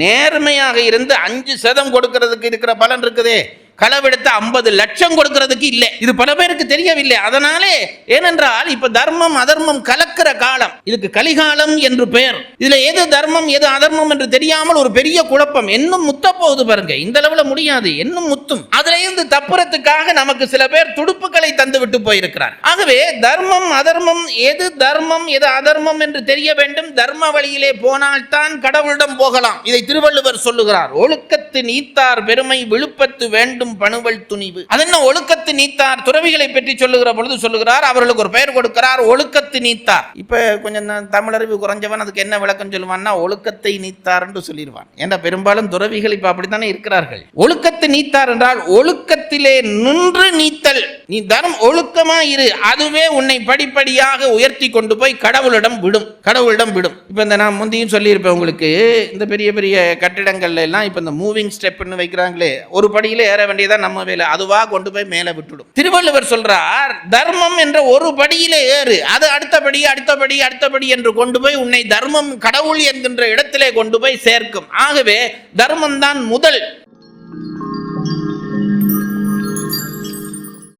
நேர்மையாக இருந்து 5% கொடுக்கிறதுக்கு இருக்கிற பலன் இருக்குதே, களவெடுத்து 50 லட்சம் கொடுக்கிறதுக்கு இல்லை. இது பல பேருக்கு தெரியவில்லை. அதனாலே ஏனென்றால் இப்ப தர்மம் அதர்மம் கலக்கிற காலம், இதுக்கு கலிகாலம் என்று பெயர். இதுல எது தர்மம் எது அதர்மம் என்று தெரியாமல் ஒரு பெரிய குழப்பம். இன்னும் முத்த போகுது பாருங்க, இந்த அளவுல முடியாது, இன்னும் முத்தும். அதுல இருந்து தப்புறதுக்காக நமக்கு சில பேர் துடுப்புகளை தந்து விட்டு போயிருக்கிறார். ஆகவே தர்மம் அதர்மம், எது தர்மம் எது அதர்மம் என்று தெரிய வேண்டும். தர்ம வழியிலே போனால்தான் கடவுளிடம் போகலாம். இதை திருவள்ளுவர் சொல்லுகிறார். ஒழுக்கத்து நீத்தார் பெருமை விழுப்பத்து வேண்டும் பணுவல் துணிவு. அதென்ன ஒழுக்கத்து நீத்தார்? துறவிகளை பற்றி சொல்லுகிற பொழுது சொல்லுகிறார், அவர்களுக்கு ஒரு பெயர் கொடுக்கிறார், ஒழுக்கத்து நீத்தார். இப்ப கொஞ்சம் தமிழறிவு குறைஞ்சவன் அதுக்கு என்ன விளக்கம் சொல்லுவான்னா, ஒழுக்கத்தை நீத்தார் என்று சொல்லிடுவான். ஏன்னா பெரும்பாலும் துறவிகள் இப்ப அப்படித்தானே இருக்கிறார்கள். ஒழுக்கத்து நீத்தார் என்றால் ஒழுக்கத்திலே நின்று நீத்தல். நீ தர்மம் ஒழுக்கமா இரு, அதுவே உன்னை படிப்படியாக உயர்த்தி கொண்டு போய் கடவுளிடம் விடும். இப்ப இந்த நான் முந்தியும் சொல்லியிருப்பேன் உங்களுக்கு, இந்த பெரிய பெரிய கட்டிடங்கள்ல எல்லாம் இப்ப இந்த மூவிங் ஸ்டெப்னு வைக்கிறாங்களே, ஒரு படியில ஏற வேண்டியதான் நம்ம வேலை, அதுவா கொண்டு போய் மேல விட்டுடும். திருவள்ளுவர் சொல்றார், தர்மம் என்ற ஒரு படியிலே ஏறு, அது அடுத்தபடி என்று கொண்டு போய் உன்னை தர்மம் கடவுள் என்கின்ற இடத்திலே கொண்டு போய் சேர்க்கும். ஆகவே தர்மம் தான் முதல்.